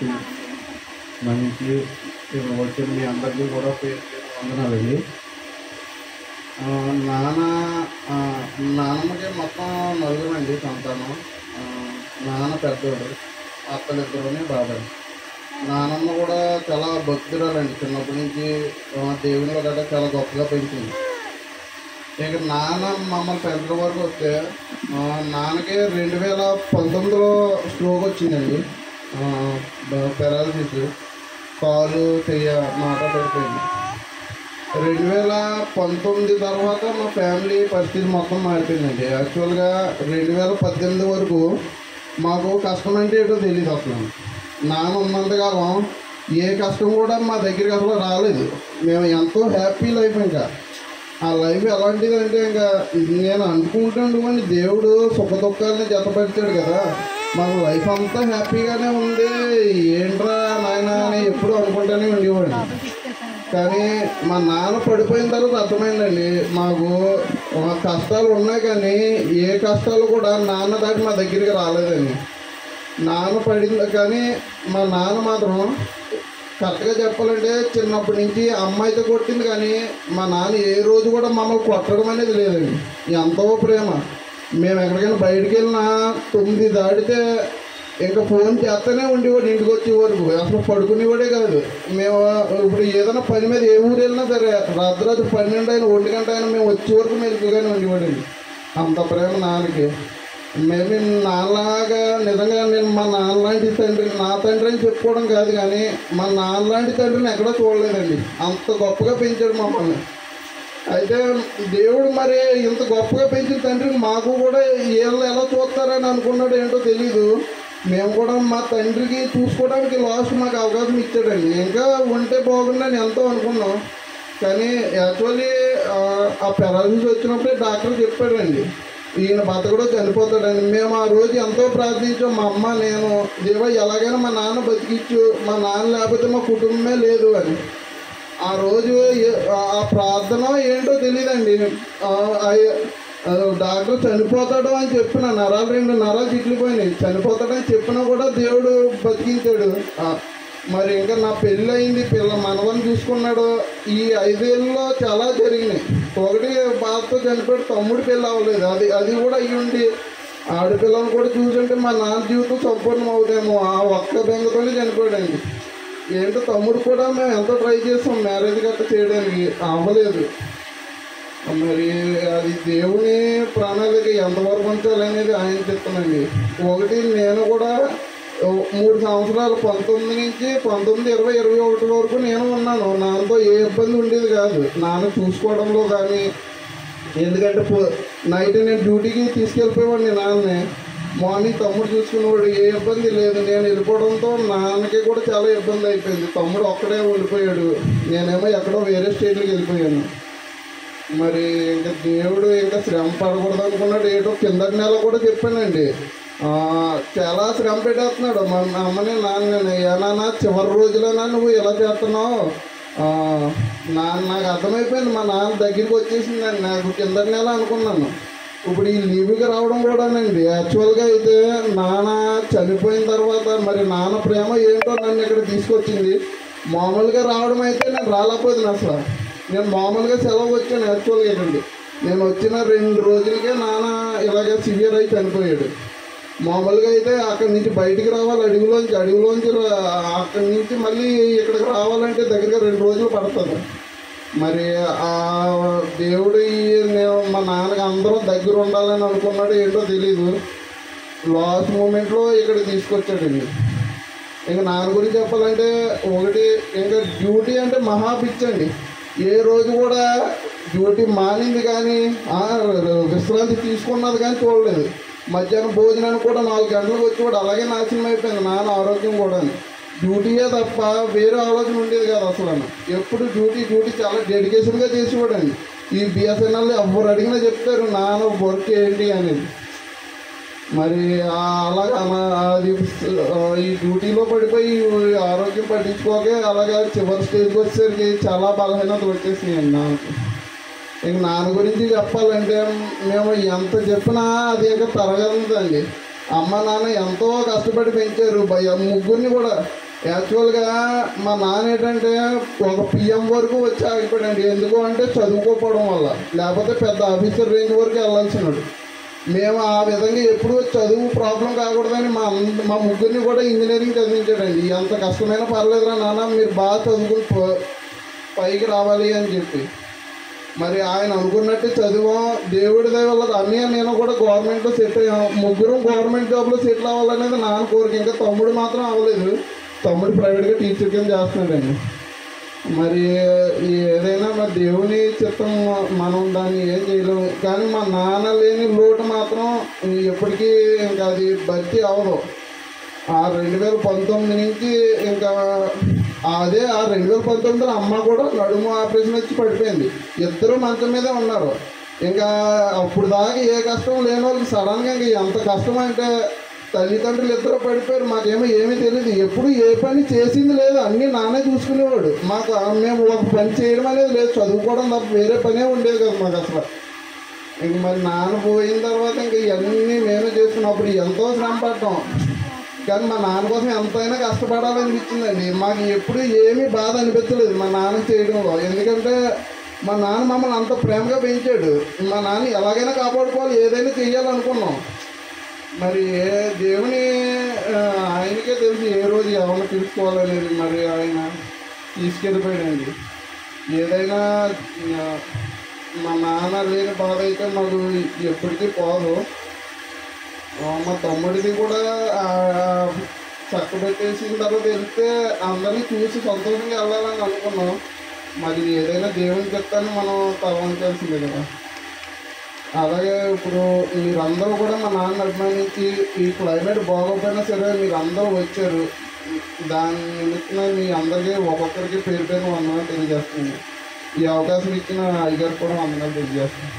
వచ్చి మంచి వచ్చిన మీ అందరికీ కూడా పేరు వందనాలండి. నాన్న నాన్నమ్మకి మొత్తం నలుగురండి సంతానం. నాన్న పెద్దోడు, అత్తలిద్దరుని బాబాయ్. నానమ్మ కూడా చాలా భక్తురాలండి. చిన్నప్పటి నుంచి దేవునిలో గట్రా చాలా గొప్పగా పెంచింది. ఇక నాన్న మమ్మల్ని పెంచడం వరకు వస్తే నాన్నకి 2019లో స్ట్రోక్ వచ్చిందండి. పెరాలసిస్, కాలు చెయ్య మాట పడిపోయింది. 2019 తర్వాత మా ఫ్యామిలీ పరిస్థితి మొత్తం మారిపోయిందండి. యాక్చువల్గా 2018 వరకు మాకు కష్టం అంటే ఏంటో తెలియదు అసలు. నాన్న ఉన్నంతకాలం ఏ కష్టం కూడా మా దగ్గరికి అసలు రాలేదు. మేము ఎంతో హ్యాపీ లైఫ్. ఇంకా ఆ లైఫ్ ఎలాంటిదంటే ఇంకా నేను అనుకుంటుండమని దేవుడు సుఖ దుఃఖాలని జతపరిచాడు కదా. మాకు లైఫ్ అంతా హ్యాపీగానే ఉంది. ఏంట్రా నాయన అని ఎప్పుడు అనుకుంటూనే ఉండేవాడు. కానీ మా నాన్న పడిపోయిన తర్వాత అర్థమైందండి, మాకు కష్టాలు ఉన్నాయి కానీ ఏ కష్టాలు కూడా నాన్న దాటి మా దగ్గరికి రాలేదండి. నాన్న పడింది కానీ మా నాన్న మాత్రం కరెక్ట్గా చెప్పాలంటే చిన్నప్పటి నుంచి అమ్మాయితో కొట్టింది కానీ మా నాన్న ఏ రోజు కూడా మమ్మల్ని కొట్టడం అనేది లేదండి. ఎంతో ప్రేమ. మేము ఎక్కడికైనా బయటికి వెళ్ళినా 9 దాటితే ఇంకా ఫోన్ చేస్తూనే ఉండేవాడు. ఇంటికి వచ్చే వరకు అసలు పడుకునేవాడే కాదు. మేము ఇప్పుడు ఏదైనా పని మీద ఏ ఊరు వెళ్ళినా సరే రాత్రి 12 అయినా 1 గంట అయినా మేము వచ్చే వరకు మెలుకుగానే ఉండేవాడండి. అంత ప్రేమ నాన్నకి. మేము నాన్నలాగా నిజంగా నేను మా నాన్నలాంటి తండ్రి, నా తండ్రి అని చెప్పుకోవడం కాదు కానీ మా నాన్నలాంటి తండ్రిని ఎక్కడా చూడలేదండి. అంత గొప్పగా పెంచాడు మమ్మల్ని. అయితే దేవుడు మరి ఇంత గొప్పగా పెంచిన తండ్రిని మాకు కూడా వీళ్ళు ఎలా చూస్తారని అనుకున్నాడు ఏంటో తెలీదు. మేము కూడా మా తండ్రికి చూసుకోవడానికి లాస్ట్ మాకు అవకాశం ఇచ్చాడండి. ఇంకా ఉంటే బాగుందని ఎంతో అనుకున్నాం. కానీ యాక్చువల్లీ ఆ పెరాలసిస్ వచ్చినప్పుడే డాక్టర్ చెప్పాడండి, ఈయన బతకడో చనిపోతాడని. మేము ఆ రోజు ఎంతో ప్రార్థించాం, మా అమ్మ నేను, దేవా ఎలాగైనా మా నాన్న బతికిచ్చు, మా నాన్న లేకపోతే మా కుటుంబమే లేదు అని. ఆ రోజు ఆ ప్రార్థన ఏంటో తెలియదండి. డాక్టర్ చనిపోతాడు అని చెప్పిన, 2 నరాలు చిట్లిపోయినాయి, చనిపోతాడని చెప్పినా కూడా దేవుడు బతికించాడు. మరి ఇంకా నా పెళ్ళి అయింది, మనవని చూసుకున్నాడు. ఈ 5 ఏళ్ళలో చాలా జరిగినాయి. ఒకటి బాధతో చనిపోయాడు, తమ్ముడు పెళ్ళి అవ్వలేదు. అది కూడా అయ్యుండి ఆడపిల్లలను కూడా చూసుంటే మా నాన్న జీవితం సంపూర్ణం అవుతామో ఆ ఒక్క బెంగతోనే చనిపోయాడండి. ఏంటో తమ్ముడు కూడా మేము ఎంతో ట్రై చేస్తాం మ్యారేజ్ గట్రా చేయడానికి, అవ్వలేదు. మరి అది దేవుని ప్రణాళిక ఎంతవరకు ఉంచాలనేది ఆయన చెప్తానండి. ఒకటి నేను కూడా 3 సంవత్సరాలు 19 నుంచి 20, 20, 21 వరకు నేను ఉన్నాను. నాన్నతో ఏ ఇబ్బంది ఉండేది కాదు నాన్న చూసుకోవడంలో కానీ. ఎందుకంటే నైట్ నేను డ్యూటీకి తీసుకెళ్ళిపోయేవాడిని నాన్నని, మార్నింగ్ తమ్ముడు చూసుకునేవాడు. ఏ ఇబ్బంది లేదు. నేను వెళ్ళిపోవడంతో నాన్నకి కూడా చాలా ఇబ్బంది అయిపోయింది. తమ్ముడు ఒక్కడే ఉండిపోయాడు, నేనేమో ఎక్కడో వేరే స్టేట్కి వెళ్ళిపోయాను. మరి ఇంకా దేవుడు ఇంకా శ్రమ పడకూడదు అనుకున్నాడు. ఏటో కిందటి నెల కూడా చెప్పానండి, చాలా శ్రమ పెట్టేస్తున్నాడు మా అమ్మని నాన్నని. ఏనా చివరి రోజులైనా నువ్వు ఇలా చేస్తున్నావు నాకు అర్థమైపోయింది. మా నాన్న దగ్గరికి వచ్చేసిందండి. నాకు కిందటి నెల అనుకున్నాను. ఇప్పుడు ఈ లీవ్కి రావడం కూడానండి. యాక్చువల్గా అయితే నాన్న చనిపోయిన తర్వాత మరి నాన్న ప్రేమ ఏంటో నన్ను ఇక్కడ తీసుకొచ్చింది. మామూలుగా రావడం అయితే నేను రాలేకపోతుంది అసలు. నేను మామూలుగా సెలవు వచ్చాను. యాక్చువల్గా ఏంటండి, నేను వచ్చిన 2 రోజులకే నాన్న ఇలాగే సివియర్ అయి చనిపోయాడు. మామూలుగా అయితే అక్కడి నుంచి బయటికి రావాలి, అడవిలోంచి అక్కడి నుంచి మళ్ళీ ఇక్కడికి రావాలంటే దగ్గరగా 2 రోజులు పడుతుంది. మరి ఆ దేవుడు మా నాన్నకి అందరూ దగ్గర ఉండాలని అనుకున్నాడు ఏంటో తెలీదు. లాస్ట్ మూమెంట్లో ఇక్కడ తీసుకొచ్చాడండి. ఇంకా నాన్న గురించి చెప్పాలంటే ఒకటి, ఇంకా డ్యూటీ అంటే మహా పిచ్చండి. ఏ రోజు కూడా డ్యూటీ మానింది కానీ విశ్రాంతి తీసుకున్నది కానీ చూడలేదు. మధ్యాహ్నం భోజనానికి కూడా 4 గంటలకు వచ్చి కూడా అలాగే నాశనం అయిపోయింది నాన్న ఆరోగ్యం కూడా. డ్యూటీయే తప్ప వేరే ఆలోచన ఉండేది కాదు అసలు. ఎప్పుడు డ్యూటీ చాలా డెడికేషన్గా చేసేవాడండి. ఈ బిఎస్ఎన్ఎల్ ఎవరు అడిగినా చెప్తారు నాన్న వర్క్ ఏంటి అనేది. మరి అలాగా అది ఈ డ్యూటీలో పడిపోయి ఆరోగ్యం పట్టించుకోకే అలాగే చివరి స్టేజ్కి వచ్చేసరికి చాలా బలహీనత వచ్చేసినాయండి నాకు. ఇంక నాన్న గురించి చెప్పాలంటే మేము ఎంత చెప్పినా అది ఇంకా తరగదండి. అమ్మ నాన్న ఎంతో కష్టపడి పెంచారు. ముగ్గురిని కూడా యాక్చువల్గా మా నాన్న ఏంటంటే ఒక పిఎం వరకు వచ్చి ఆగిపోయాడండి. ఎందుకు అంటే చదువుకోకపోవడం వల్ల, లేకపోతే పెద్ద ఆఫీసర్ రేంజ్ వరకు వెళ్ళాల్సినాడు. మేము ఆ విధంగా ఎప్పుడు చదువు ప్రాబ్లం కాకూడదని మా ముగ్గురిని కూడా ఇంజనీరింగ్ చదివించాడండి. ఎంత కష్టమైనా పర్లేదురా నాన్న, మీరు బాగా చదువుకుని పైకి రావాలి అని చెప్పి. మరి ఆయన అనుకున్నట్టు చదివాం. దేవుడి దయ వల్ల అన్నయ్య నేను కూడా గవర్నమెంట్లో సెటిల్ అయ్యాం. ముగ్గురు గవర్నమెంట్ జాబ్లో సెటిల్ అవ్వాలనేది నాన్న కోరిక. ఇంకా తమ్ముడు మాత్రం అవ్వలేదు. తమ్ముడు ప్రైవేట్గా టీచర్ కింద చేస్తున్నాడండి. మరి ఏదైనా మరి దేవుని చిత్తం, మనం దాన్ని ఏం చేయలేము. కానీ మా నాన్న లేని లోటు మాత్రం ఎప్పటికీ ఇంకా అది భర్తీ అవ్వదు. ఆ 2019 నుంచి ఇంకా అదే ఆ 2019లో అమ్మ కూడా నడుము ఆపరేషన్ వచ్చి పడిపోయింది. ఇద్దరు మంచం మీదే ఉన్నారు. ఇంకా అప్పుడు దాకా ఏ కష్టం లేని వాళ్ళకి సడన్గా ఇంకా ఎంత కష్టం అంటే తల్లిదండ్రులు ఇద్దరు పడిపోయారు. మాకేమో ఏమీ తెలియదు. ఎప్పుడు ఏ పని చేసింది లేదు, అన్నీ నాన్నే చూసుకునేవాడు. మాకు మేము ఒక పని చేయడం అనేది లేదు, చదువుకోవడం తప్ప వేరే పనే ఉండేది కదా మాకు అసలు. ఇంక మరి నాన్న పోయిన తర్వాత ఇంక ఇవన్నీ మేమే చేసుకున్నప్పుడు ఎంతో శ్రమ పడ్డాం. కానీ మా నాన్న కోసం ఎంతైనా కష్టపడాలనిపించిందండి. మాకు ఎప్పుడు ఏమీ బాధ అనిపించలేదు మా నాన్న చేయడంలో. ఎందుకంటే మా నాన్న మమ్మల్ని అంత ప్రేమగా పెంచాడు. మా నాన్న ఎలాగైనా కాపాడుకోవాలి, ఏదైనా చెయ్యాలనుకున్నాం. మరి దేవుని ఆయనకే తెలుసు ఏ రోజు ఎవరిని తీసుకోవాలనేది. మరి ఆయన తీసుకెళ్ళిపోయాడండి. ఏదైనా మా నాన్న లేని బాధ అయితే మాకు ఎప్పటికీ పోదు. మా తమ్ముడిది కూడా చక్కబెట్టేసిన తర్వాత వెళ్తే అందరినీ చూసి సంతోషంగా వెళ్ళాలని అనుకున్నాం. మరి ఏదైనా దేవుని చెప్తాను మనం తలవంచాల్సిందే కదా. అలాగే ఇప్పుడు మీరందరూ కూడా మా నాన్న అభిమానించి ఈ క్లైమేట్ బాగోపోయినా సరే మీరందరూ వచ్చారు. దాని నిమిత్తం మీ అందరికీ ఒక్కొక్కరికి పేరు వందనాలు తెలియజేస్తుంది. ఈ అవకాశం ఇచ్చిన అయ్యగారు కూడా వందనాలు తెలియజేస్తుంది.